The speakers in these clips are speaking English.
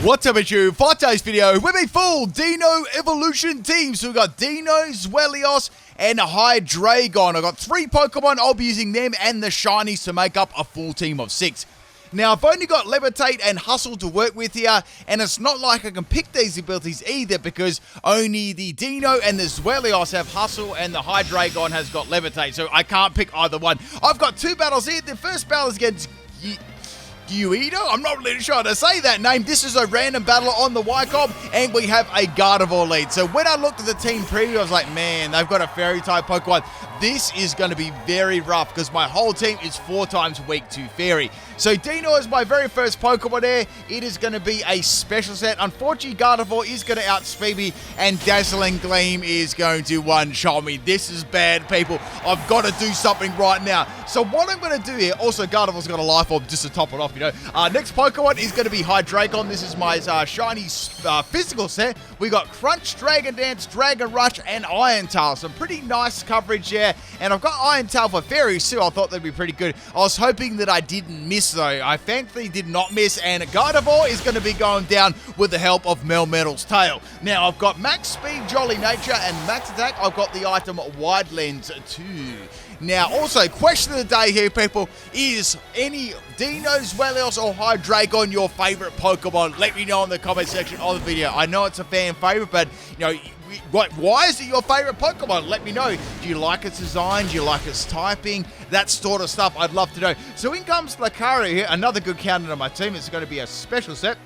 What's up, you? For today's video, we've a full Deino evolution team. So we've got Deino, Zweilous, and Hydreigon. I've got 3 Pokemon. I'll be using them and the shinies to make up a full team of 6. Now, I've only got Levitate and Hustle to work with here, and it's not like I can pick these abilities either because only the Deino and the Zweilous have Hustle and the Hydreigon has got Levitate, so I can't pick either one. I've got 2 battles here. The first battle is against Deino? I'm not really sure how to say that name. This is a random battle on the Wycombe, and we have a Gardevoir lead. So when I looked at the team preview, I was like, man, they've got a Fairy type Pokemon. This is going to be very rough because my whole team is 4 times weak to Fairy. So Deino is my very first Pokemon there. It is going to be a special set. Unfortunately, Gardevoir is going to outspeed me, and Dazzling Gleam is going to one-shot me. This is bad, people. I've got to do something right now. So what I'm going to do here, also Gardevoir's got a Life Orb just to top it off, you know. Next Pokemon is going to be Hydreigon. This is my shiny physical set. We got Crunch, Dragon Dance, Dragon Rush, and Iron Tail. Some pretty nice coverage there. And I've got Iron Tail for Fairies too. I thought that'd be pretty good. I was hoping that I didn't miss though. I thankfully did not miss, and Gardevoir is going to be going down with the help of Melmetal's Tail. Now I've got Max Speed, Jolly Nature, and Max Attack. I've got the item Wide Lens too. Now, also, question of the day here, people, is any Deino, Zweilous, or Hydreigon your favorite Pokemon? Let me know in the comment section of the video. I know it's a fan favorite, but, you know, why is it your favorite Pokemon? Let me know. Do you like its design? Do you like its typing? That sort of stuff I'd love to know. So in comes Lucario here, another good counter on my team. It's going to be a special set.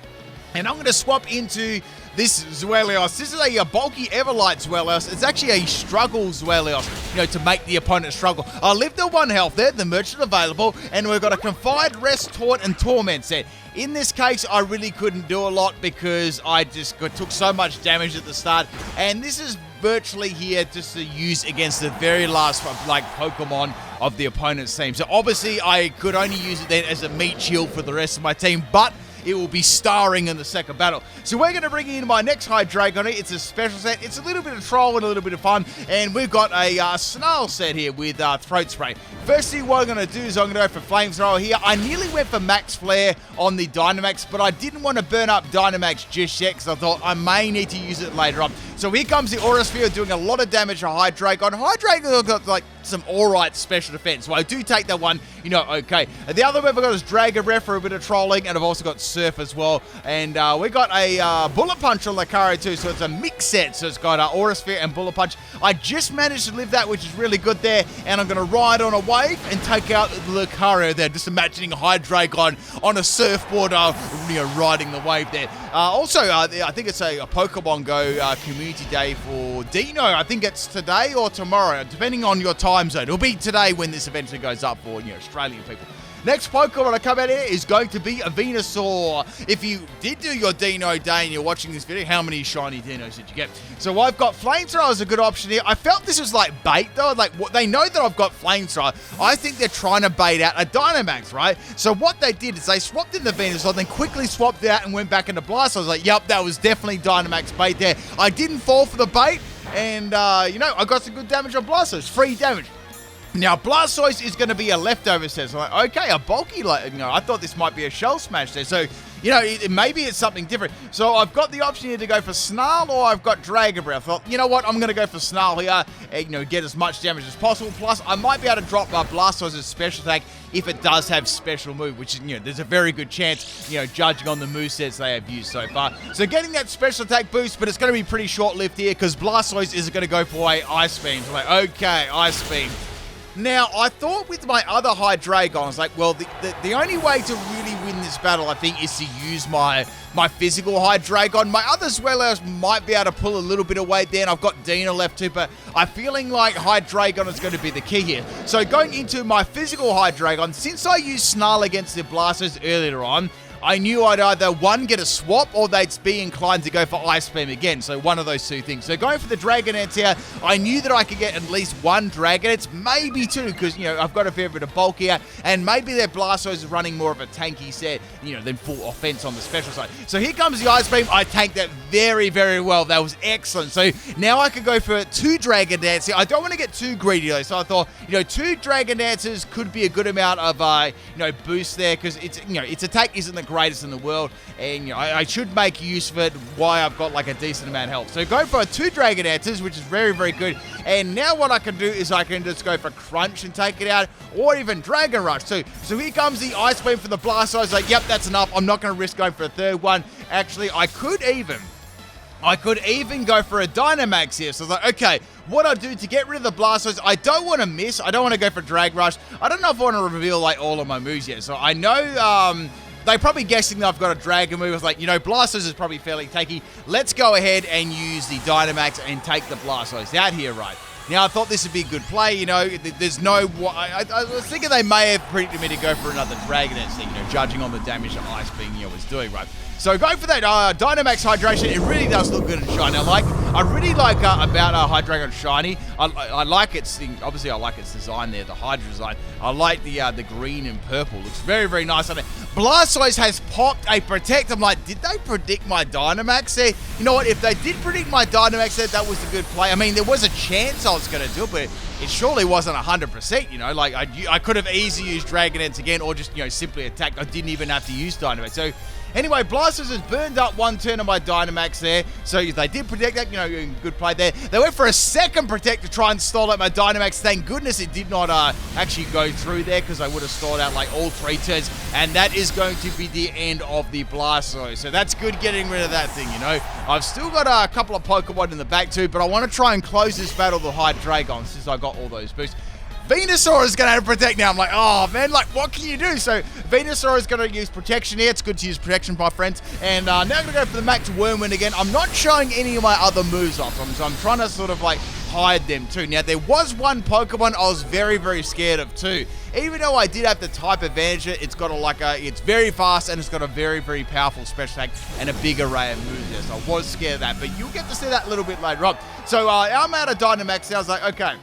And I'm going to swap into this Zweilous. This is a bulky Everlight Zweilous. It's actually a struggle Zweilous, you know, to make the opponent struggle. I lived at 1 health there, the merchant available, and we've got a Confide, Rest, Taunt, and Torment set. In this case, I really couldn't do a lot because I just took so much damage at the start, and this is virtually here just to use against the very last Pokemon of the opponent's team. So obviously, I could only use it then as a meat shield for the rest of my team, but it will be starring in the second battle. So we're going to bring in my next Hydreigon. It's a special set. It's a little bit of troll and a little bit of fun. And we've got a Snarl set here with Throat Spray. First thing what I'm going to do is I'm going to go for Flamethrower here. I nearly went for Max Flare on the Dynamax, but I didn't want to burn up Dynamax just yet because I thought I may need to use it later on. So here comes the Aura Sphere doing a lot of damage to Hydreigon. Hydreigon's got like some alright special defense. So I do take that one, you know, okay. The other one I've got is Dragon Breath for a bit of trolling, and I've also got Surf as well. And we got a Bullet Punch on Lucario too, so it's a mix set. So it's got Aura Sphere and Bullet Punch. I just managed to live that, which is really good there. And I'm going to ride on a wave and take out Lucario there. Just imagining Hydreigon on a surfboard, you know, riding the wave there. Also, I think it's a Pokemon Go community day for Deino. I think it's today or tomorrow, depending on your time zone. It'll be today when this eventually goes up for, you know, Australian people. Next Pokemon I come out here is going to be a Venusaur. If you did do your Deino day and you're watching this video, how many shiny Deinos did you get? So I've got Flamethrower as a good option here. I felt this was like bait though. Like, they know that I've got Flamethrower. I think they're trying to bait out a Dynamax, right? So what they did is they swapped in the Venusaur, then quickly swapped it out and went back into Blast. I was like, yep, that was definitely Dynamax bait there. I didn't fall for the bait, and you know, I got some good damage on Blastoise, free damage. Now, Blastoise is going to be a leftover set. So, like, okay, a bulky, like, you know, I thought this might be a Shell Smash there. So, you know, maybe it's something different. So, I've got the option here to go for Snarl, or I've got Dragon Breath. I thought, you know what, I'm going to go for Snarl here, and, you know, get as much damage as possible. Plus, I might be able to drop Blastoise's special attack if it does have special move, which is, you know, there's a very good chance, you know, judging on the movesets they have used so far. So, getting that special attack boost, but it's going to be pretty short-lived here, because Blastoise is going to go for a Ice Beam. So, like, okay, Ice Beam. Now, I thought with my other Hydreigon, I was like, well, the only way to really win this battle, I think, is to use my physical Hydreigon. My other Zweilous might be able to pull a little bit of weight there, and I've got Deino left too, but I'm feeling like Hydreigon is going to be the key here. So going into my physical Hydreigon, since I used Snarl against the Blasters earlier on, I knew I'd either, one, get a swap, or they'd be inclined to go for Ice Beam again. So one of those two things. So going for the Dragon Dance here, I knew that I could get at least 1 Dragon Dance, maybe 2, because, you know, I've got a fair bit of bulk here, and maybe their Blastoise is running more of a tanky set, you know, than full offense on the special side. So here comes the Ice Beam. I tanked that very, very well. That was excellent. So now I could go for 2 Dragon Dance here. I don't want to get too greedy though, so I thought, you know, 2 Dragon Dances could be a good amount of, you know, boost there, because it's, you know, its attack isn't the greatest in the world, and I should make use of it while I've got like a decent amount of health. So go for 2 Dragonances, which is very, very good. And now what I can do is I can just go for Crunch and take it out, or even Dragon Rush too. So here comes the Ice Beam for the Blastoise. Like, yep, that's enough. I'm not going to risk going for a third one. Actually, I could even go for a Dynamax here. So I was like, okay, what I'll do to get rid of the Blastoise, I don't want to miss. I don't want to go for Drag Rush. I don't know if I want to reveal like all of my moves yet. So I know they're probably guessing that I've got a Dragon move. I was like, Blastoise is probably fairly tanky. Let's go ahead and use the Dynamax and take the Blastoise out here, right? Now, I thought this would be a good play, there's no... I was thinking they may have predicted me to go for another Dragonette thing, judging on the damage that Ice Beam was doing, right? So go for that Dynamax Hydration. It really does look good and shiny. I really like about Hydreigon Shiny. I like its thing. Obviously, I like its design there, the Hydra design. I like the green and purple. Looks very, very nice on it. Blastoise has popped a Protect. I'm like, did they predict my Dynamax there? You know what? If they did predict my Dynamax there, that was a good play. I mean, there was a chance I was going to do it, but it surely wasn't 100%, I could have easily used Dragonets again, or just, simply attacked. I didn't even have to use Dynamax. So anyway, Blastoise has burned up 1 turn of my Dynamax there. So they did protect that, good play there. They went for a second Protect to try and stall out my Dynamax. Thank goodness it did not actually go through there, because I would have stalled out like all 3 turns. And that is going to be the end of the Blastoise. So that's good getting rid of that thing, I've still got a couple of Pokemon in the back too, but I want to try and close this battle with Hydreigon since I got all those boosts. Venusaur is going to have Protect now. I'm like, oh, man, what can you do? So Venusaur is going to use Protection here. It's good to use Protection, my friends. And now I'm going to go for the Max Whirlwind again. I'm not showing any of my other moves off, so I'm trying to sort of, hide them too. Now, there was one Pokemon I was very, very scared of too. Even though I did have the type advantage, it's got it's very fast, and it's got a very, very powerful special attack and a big array of moves there. So I was scared of that, but you'll get to see that a little bit later on. So I'm out of Dynamax now. I was like, okay,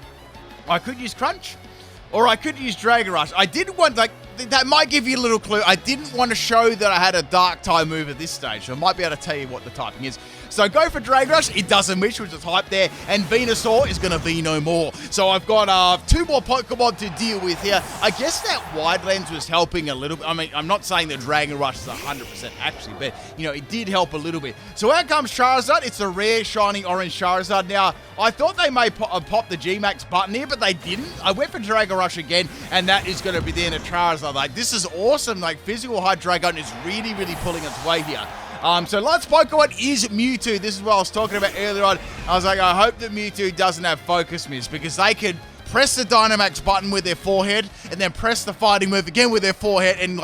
I could use Crunch, or I could use Dragon Rush. I didn't want, that might give you a little clue. I didn't want to show that I had a Dark type move at this stage, so I might be able to tell you what the typing is. So go for Dragon Rush. It doesn't miss, which is hype there. And Venusaur is going to be no more. So I've got 2 more Pokemon to deal with here. I guess that Wide Lens was helping a little bit. I mean, I'm not saying the Dragon Rush is 100% actually, but, it did help a little bit. So out comes Charizard. It's a rare shiny orange Charizard. Now, I thought they may pop the G-Max button here, but they didn't. I went for Dragon Rush again, and that is going to be the end of Charizard. This is awesome. Physical Hydreigon is really, really pulling its weight here. So last Pokemon is Mewtwo. This is what I was talking about earlier on. I was like, I hope that Mewtwo doesn't have Focus Miss, because they could press the Dynamax button with their forehead and then press the fighting move again with their forehead, and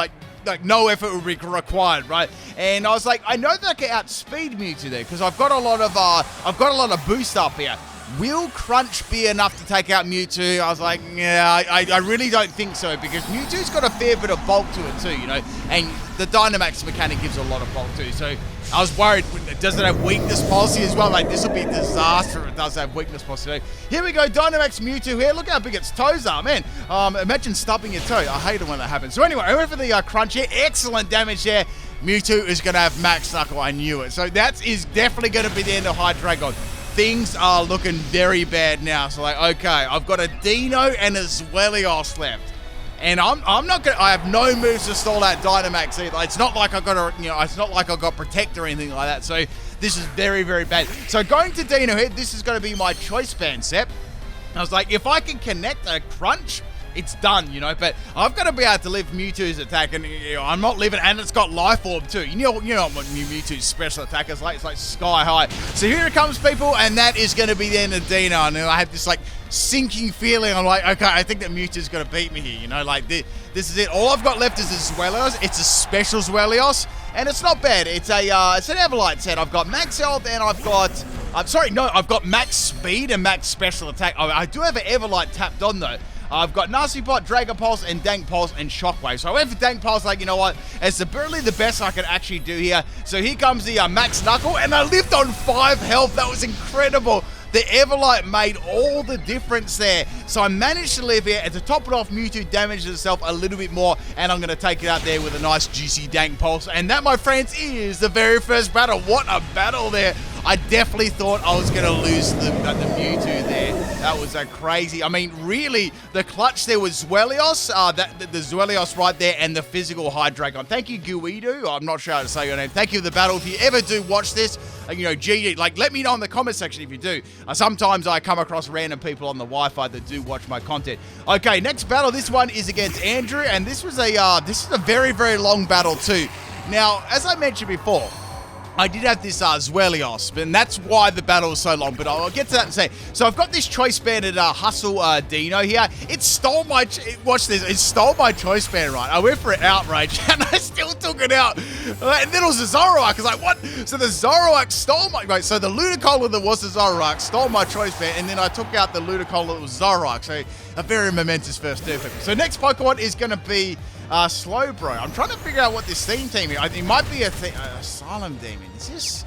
no effort would be required, right? And I was like, I know that I can outspeed Mewtwo there, because I've got a lot of boost up here. Will Crunch be enough to take out Mewtwo? I was like, yeah, I really don't think so, because Mewtwo's got a fair bit of bulk to it too, and the Dynamax mechanic gives a lot of bulk too. So I was worried, does it have weakness policy as well? This will be a disaster if it does have weakness policy. Here we go, Dynamax Mewtwo here. Look how big its toes are, man. Imagine stubbing your toe. I hate it when that happens. So anyway, I went for the Crunch here. Excellent damage there. Mewtwo is going to have Max Knuckle. I knew it. So that is definitely going to be the end of Hydreigon. Things are looking very bad now. So okay, I've got a Deino and a Zweilous left. And I'm not gonna, I have no moves to stall that Dynamax either. It's not like I got it's not like I got Protect or anything like that. So this is very, very bad. So going to Deino here, this is going to be my choice band set. I was like, if I can connect a Crunch, it's done, but I've got to be able to live Mewtwo's attack, and I'm not living, and it's got Life Orb too. You know what Mewtwo's special attack is like? It's like sky high. So here it comes, people, and that is going to be the end of Deino. And I have this sinking feeling. I'm like, okay, I think that Mewtwo's going to beat me here. This is it. All I've got left is a Zweilous. It's a special Zweilous, and it's not bad. It's an Everlight set. I've got max health, and I've got max speed and max special attack. I do have an Everlight tapped on though. I've got Nasty Pot, Dragon Pulse, and Dank Pulse, and Shockwave. So I went for Dank Pulse, you know what? It's barely the best I can actually do here. So here comes the Max Knuckle, and I lived on 5 health. That was incredible. The Everlight made all the difference there. So I managed to live here, and to top it off, Mewtwo damages itself a little bit more, and I'm going to take it out there with a nice, juicy Dank Pulse. And that, my friends, is the very first battle. What a battle there. I definitely thought I was going to lose the Mewtwo there. That was crazy. I mean, really, the clutch there was Zweilous, the Zweilous right there, and the physical Hydreigon. Thank you, Guido. I'm not sure how to say your name. Thank you for the battle. If you ever do watch this, GG, let me know in the comment section if you do. Sometimes I come across random people on the Wi-Fi that do watch my content. Okay, next battle. This one is against Andrew, and this is a very, very long battle too. Now, as I mentioned before, I did have this Zweilous, and that's why the battle was so long, but I'll get to that in a second. So I've got this choice banded Hustle Deino here. It stole my, watch this, it stole my choice band, right? I went for an outrage, and I still took it out. And then it was a Zoroark. I was like, what? So the Zoroark stole my, right, so the Ludicola that was the Zoroark stole my choice band, and then I took out the Ludicola that was Zoroark. So a very momentous first two. So next Pokemon is going to be Slowbro. I'm trying to figure out what this theme team is. It might be a Asylum Demon. Is this?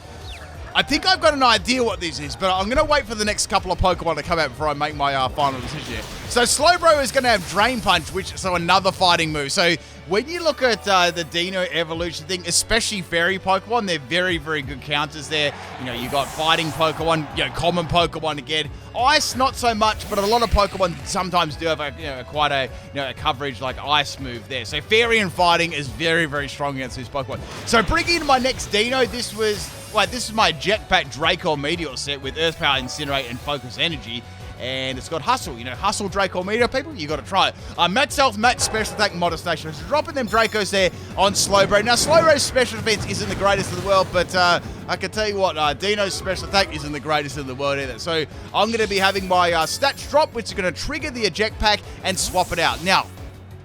I think I've got an idea what this is, but I'm going to wait for the next couple of Pokemon to come out before I make my final decision here. So Slowbro is going to have Drain Punch, so another fighting move. So when you look at the Deino evolution thing, especially fairy Pokemon, they're very, very good counters there. You got fighting Pokemon, common Pokemon again. Ice, not so much, but a lot of Pokemon sometimes do have quite a coverage like Ice move there. So fairy and fighting is very, very strong against these Pokemon. So bringing in my next Deino, this is my Jetpack Draco Meteor set with Earth Power, Incinerate, and Focus Energy. And it's got Hustle. Hustle Draco Meteor, people, you got to try it. Match Self, Match Special Attack, Modestation. So dropping them Dracos there on Slowbro. Now, Slowbro's special defense isn't the greatest in the world, but I can tell you what, Deino's special attack isn't the greatest in the world either. So I'm going to be having my stats drop, which is going to trigger the Eject Pack and swap it out. Now,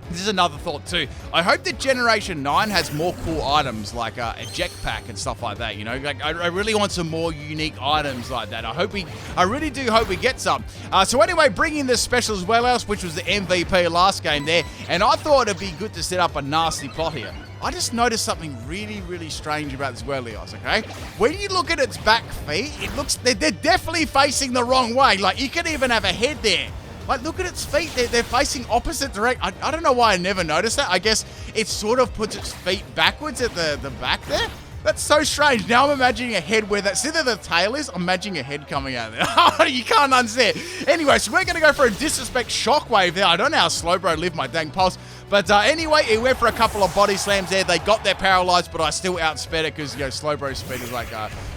this is another thought too. I hope that Generation 9 has more cool items like Eject Pack and stuff like that, I really want some more unique items like that. I really do hope we get some. So anyway, bringing the special Zweilous, which was the MVP last game there, and I thought it'd be good to set up a nasty plot here. I just noticed something really, really strange about this Zweilous, okay? When you look at its back feet, it looks, they're definitely facing the wrong way. Like, you could even have a head there. Like, look at its feet. They're facing opposite direct. I don't know why I never noticed that. I guess it sort of puts its feet backwards at the back there. That's so strange. Now I'm imagining a head where that's either the tail is. I'm imagining a head coming out there. You can't unsee it. Anyway, so we're going to go for a Disrespect Shockwave there. I don't know how Slowbro lived my dang pulse. But anyway, it went for a couple of body slams there. They got their paralyzed, but I still outsped it because, Slowbro's speed is like,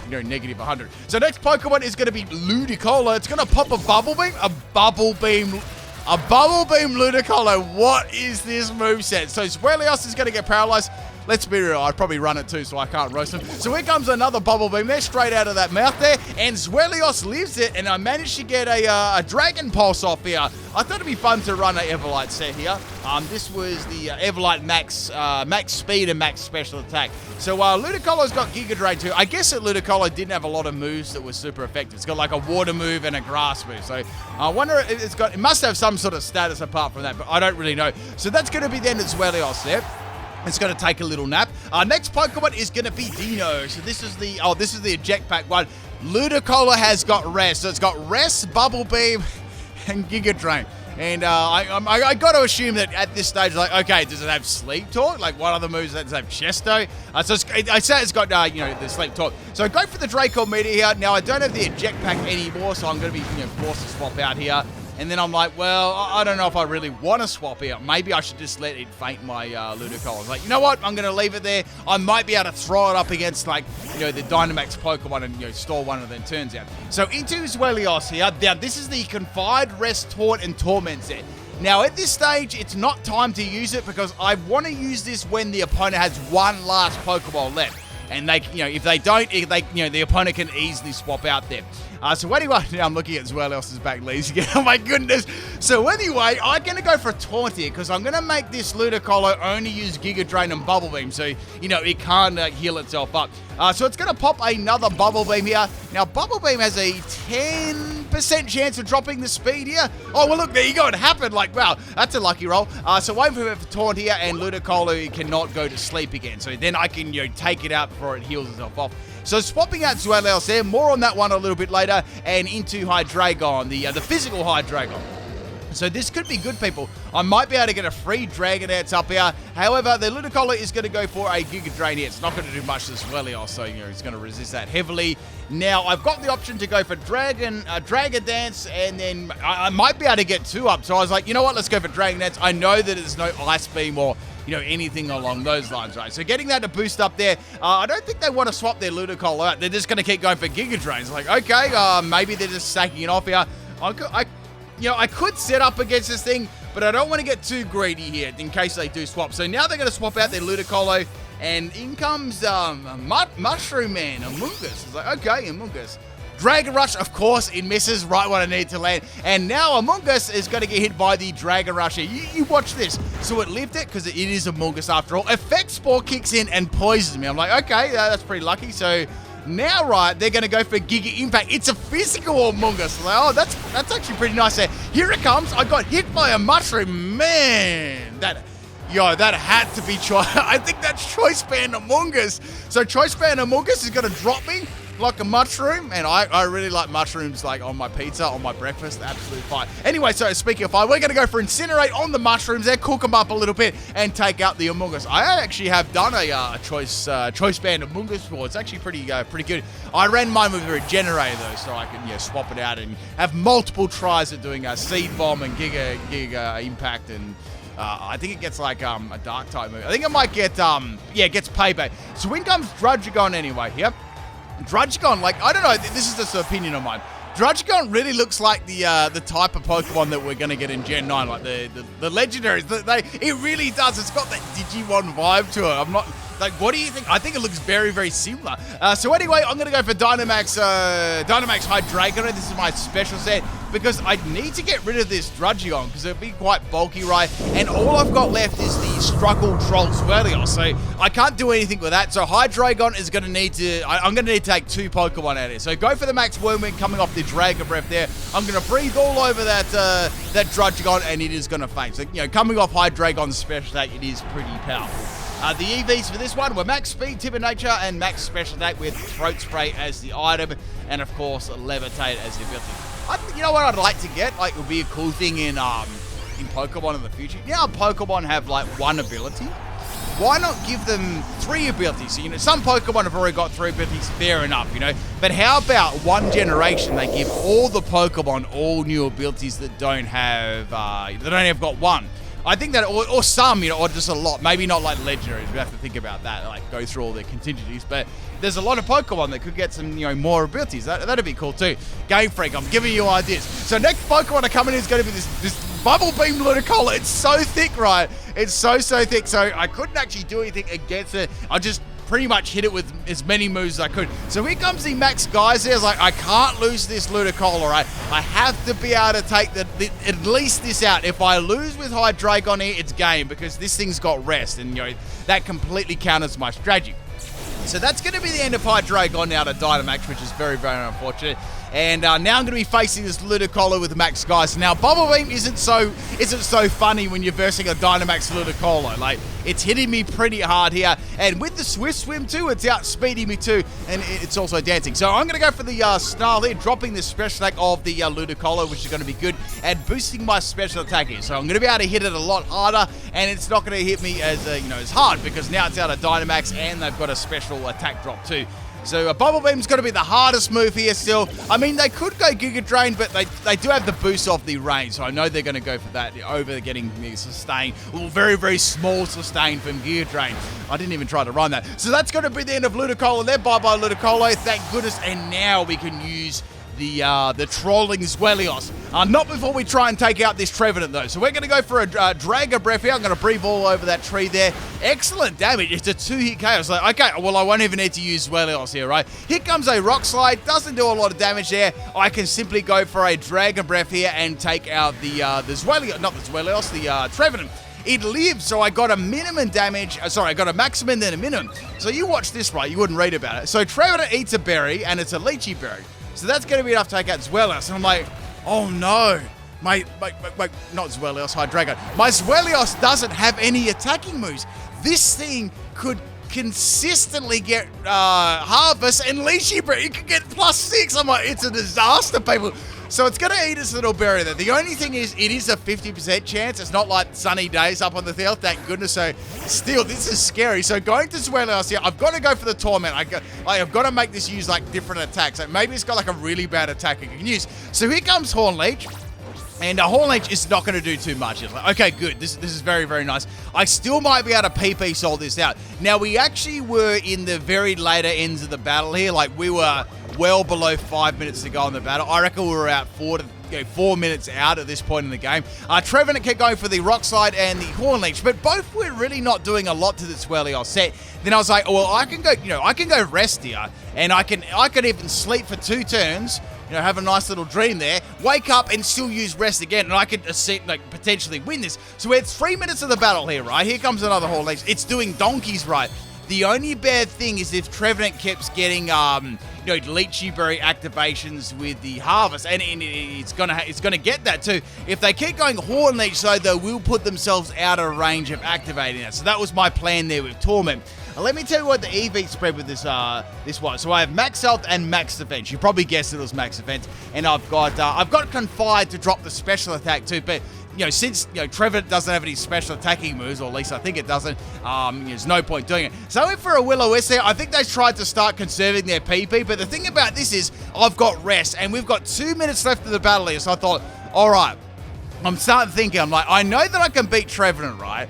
negative 100. So next Pokemon is going to be Ludicola. It's going to pop a Bubble Beam. A Bubble Beam Ludicola. What is this moveset? So Zweilous is going to get paralyzed. Let's be real, I'd probably run it too, so I can't roast him. So here comes another Bubble Beam there, straight out of that mouth there, and Zweilous lives it, and I managed to get a Dragon Pulse off here. I thought it'd be fun to run an Everlight set here. This was the Everlight max speed and max special attack. So Ludicola's got Giga Drain too. I guess that Ludicola didn't have a lot of moves that were super effective. It's got like a water move and a grass move. So I wonder if it must have some sort of status apart from that, but I don't really know. So that's going to be the end of Zweilous there. It's going to take a little nap. Next Pokemon is going to be Deino. So this is the Eject Pack one. Ludicola has got Rest. So it's got Rest, Bubble Beam, and Giga Drain. And I got to assume that at this stage, like, okay, does it have Sleep Talk? Like, what other moves does it have? Chesto? I say it's got, the Sleep Talk. So go for the Draco Meteor here. Now, I don't have the Eject Pack anymore, so I'm going to be forced to swap out here. And then I'm like, well, I don't know if I really want to swap out. Maybe I should just let it faint my Ludicola. I was like, you know what? I'm going to leave it there. I might be able to throw it up against, like, the Dynamax Pokemon and, store one of them turns out. So into Zweilous here. Now, this is the Confide, Rest, Taunt, and Torment set. Now, at this stage, it's not time to use it because I want to use this when the opponent has one last Pokeball left. And they, if they don't, the opponent can easily swap out there. So anyway, now I'm looking at Zweilous's back leads again. Oh my goodness. So anyway, I'm going to go for a Taunt here because I'm going to make this Ludicola only use Giga Drain and Bubble Beam. So, it can't heal itself up. So it's going to pop another Bubble Beam here. Now, Bubble Beam has a 10% chance of dropping the speed here. Oh, well, look, there you go. It happened. Like, wow, that's a lucky roll. So wait for Taunt here, and Ludicola cannot go to sleep again. So then I can, take it out before it heals itself off. So swapping out Zweilous there, more on that one a little bit later, and into Hydreigon, the physical Hydreigon. So this could be good, people. I might be able to get a free Dragon Dance up here. However, the Ludicola is going to go for a Giga Drain here. It's not going to do much to Zweilous, so it's going to resist that heavily. Now, I've got the option to go for Dragon Dance, and then I might be able to get 2 up. So I was like, you know what? Let's go for Dragon Dance. I know that there's no Ice Beam or anything along those lines, right? So getting that to boost up there, I don't think they want to swap their Ludicola out. They're just going to keep going for Giga Drains. Like, okay, maybe they're just stacking it off here. I could set up against this thing, but I don't want to get too greedy here in case they do swap. So now they're going to swap out their Ludicola, and in comes Mushroom Man, Amoonguss. It's like, okay, Amoonguss. Dragon Rush, of course, it misses right when I need to land. And now Amoonguss is going to get hit by the Dragon Rush here. You watch this. So it lived it because it is Amoonguss after all. Effect Spore kicks in and poisons me. I'm like, okay, that's pretty lucky. So now, right, they're going to go for Giga Impact. It's a physical Amoonguss. Like, oh, that's actually pretty nice there. Here it comes. I got hit by a Mushroom. Man, that had to be Choice. I think that's Choice Band Amoonguss. So Choice Band Amoonguss is going to drop me like a mushroom, and I really like mushrooms, like on my pizza, on my breakfast. Absolutely fine. Anyway, so speaking of fire, we're going to go for Incinerate on the mushrooms there, cook them up a little bit, and take out the Amoonguss. I actually have done a choice band Amoonguss before. It's actually pretty good. I ran mine with a Regenerator though, so I can swap it out and have multiple tries at doing a Seed Bomb and Giga Impact, and I think it gets like a Dark type move. I think it might get it gets Payback. So in comes Hydreigon anyway. Yep. Hydreigon, like, I don't know, this is just an opinion of mine. Hydreigon really looks like the type of Pokemon that we're going to get in Gen 9, like the legendaries. It really does. It's got that Digimon vibe to it. I'm not, like, what do you think? I think it looks very, very similar. So anyway, I'm going to go for Dynamax Hydreigon. This is my special set because I need to get rid of this Hydreigon because it'll be quite bulky, right? And all I've got left is the Struggle Troll Zweilous, so I can't do anything with that. So Hydreigon is going to need to, I'm going to need to take 2 Pokemon out of it. So go for the Max Wormwind coming off the Dragon Breath there. I'm going to breathe all over that Hydreigon, and it is going to faint. So, coming off Hydreigon's special attack, it is pretty powerful. The EVs for this one were Max Speed, Timid Nature, and Max Special Attack with Throat Spray as the item, and of course Levitate as the ability. You know what I'd like to get? Like, it would be a cool thing in Pokemon in the future. Pokemon have like 1 ability. Why not give them 3 abilities? So, some Pokemon have already got 3 abilities, fair enough, But how about 1 generation they give all the Pokemon all new abilities that don't have got 1? I think that, or some, or just a lot. Maybe not like legendaries. We have to think about that, like go through all their contingencies. But there's a lot of Pokemon that could get some, more abilities. That'd be cool too. Game Freak, I'm giving you ideas. So next Pokemon to come in is going to be this Bubble Beam Ludicola. It's so thick, right? It's so thick. So I couldn't actually do anything against it. I just pretty much hit it with as many moves as I could. So here comes the Max Geyser. It's like, I can't lose this Ludicola, right? I have to be able to take at least this out. If I lose with Hydreigon here, it's game, because this thing's got rest, and that completely counters my strategy. So that's going to be the end of Hydreigon now to Dynamax, which is very, very unfortunate. And now I'm going to be facing this Ludicola with Max Geyser. Now, Bubble Beam isn't so funny when you're versing a Dynamax Ludicola. Like, it's hitting me pretty hard here. And with the Swift Swim too, it's outspeeding me too. And it's also dancing. So I'm going to go for the Snarl here, dropping the special attack of the Ludicola, which is going to be good, and boosting my special attack here. So I'm going to be able to hit it a lot harder, and it's not going to hit me as as hard, because now it's out of Dynamax, and they've got a special attack drop too. So Bubble Beam's going to be the hardest move here still. I mean, they could go Giga Drain, but they do have the boost of the range, so I know they're going to go for that over getting the sustain. Well, very, very small sustain from Giga Drain. I didn't even try to run that. So that's going to be the end of Ludicola there. Bye-bye, Ludicola. Thank goodness. And now we can use the trolling Zweilous. Not before we try and take out this Trevenant though. So we're going to go for a Dragon Breath here. I'm going to breathe all over that tree there. Excellent damage. It's a 2-hit KO. It's like, okay, well, I won't even need to use Zweilous here, right? Here comes a Rock Slide. Doesn't do a lot of damage there. I can simply go for a Dragon Breath here and take out the Zweilous, not the Zweilous, the Trevenant. It lives, so I got a minimum damage. I got a maximum then a minimum. So you watch this, right? You wouldn't read about it. So Trevenant eats a berry, and it's a lychee berry. So that's going to be enough to take out Zweilous. And I'm like, oh no. Not Zweilous, Hydreigon. My Zweilous doesn't have any attacking moves. This thing could consistently get Harvest and Lychee Berry. It could get +6. I'm like, it's a disaster, people. So it's going to eat its little berry there. The only thing is, it is a 50% chance. It's not like sunny days up on the field, thank goodness. So still, this is scary. So going to Zweilous here, I've got to go for the Torment. I've got to make this use like different attacks. Like maybe it's got like a really bad attack I can use. So here comes Horn Leech. And a Horn Leech is not going to do too much. It's like, okay, good. This is very, very nice. I still might be able to PP solve this out. Now, we actually were in the very later ends of the battle here. Like, we were well below 5 minutes to go in the battle. I reckon we were about 4 minutes out at this point in the game. Trevenant kept going for the Rock Slide and the Horn Leech, but both were really not doing a lot to the Zweilous set. Then I was like, well, I can go rest here, and I can even sleep for 2 turns. Have a nice little dream there, wake up and still use rest again, and I could potentially win this. So we're at 3 minutes of the battle here, right? Here comes another Horn Leech. It's doing donkeys, right? The only bad thing is if Trevenant keeps getting, Lychee Berry activations with the Harvest, and it's gonna get that too. If they keep going Horn Leech, though, they will put themselves out of range of activating that. So that was my plan there with Torment. Let me tell you what the EV spread with this was. So I have max health and max defense. You probably guessed it was max defense, and I've got Confide to drop the special attack too. But since Trevor doesn't have any special attacking moves, or at least I think it doesn't, there's no point doing it. So I went for a Will-O-Wisp there. I think they tried to start conserving their PP, but the thing about this is I've got rest, and we've got 2 minutes left of the battle here. So I thought, all right, I'm starting thinking. I'm like, I know that I can beat Trevenant, right?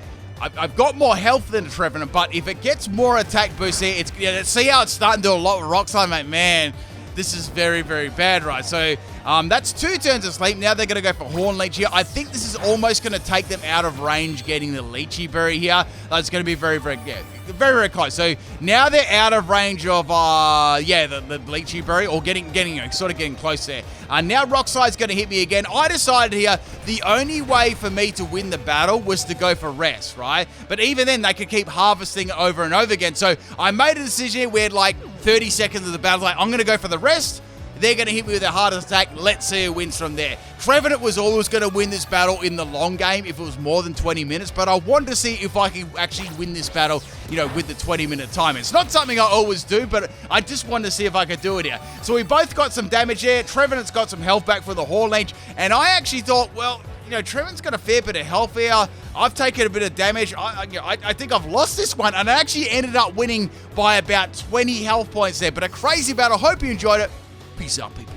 I've got more health than Trevenant, but if it gets more attack boost here, see how it's starting to do a lot with Rock Slide, mate. Man, this is very, very bad, right? So that's 2 turns of sleep. Now they're going to go for Horn Leech here. I think this is almost going to take them out of range getting the Lychee Berry here. That's going to be very, very, very, very close. So now they're out of range of, the Lychee Berry, or getting close there. Now Rock Slide's going to hit me again. I decided here the only way for me to win the battle was to go for rest, right? But even then, they could keep harvesting over and over again. So I made a decision here. We had like 30 seconds of the battle. Like, I'm going to go for the rest. They're going to hit me with their hardest attack. Let's see who wins from there. Trevenant was always going to win this battle in the long game if it was more than 20 minutes, but I wanted to see if I could actually win this battle, with the 20-minute time. It's not something I always do, but I just wanted to see if I could do it here. So we both got some damage there. Trevenant's got some health back for the Horn Leech, and I actually thought, well, Trevenant's got a fair bit of health here. I've taken a bit of damage. I think I've lost this one, and I actually ended up winning by about 20 health points there. But a crazy battle. Hope you enjoyed it. Peace out, people.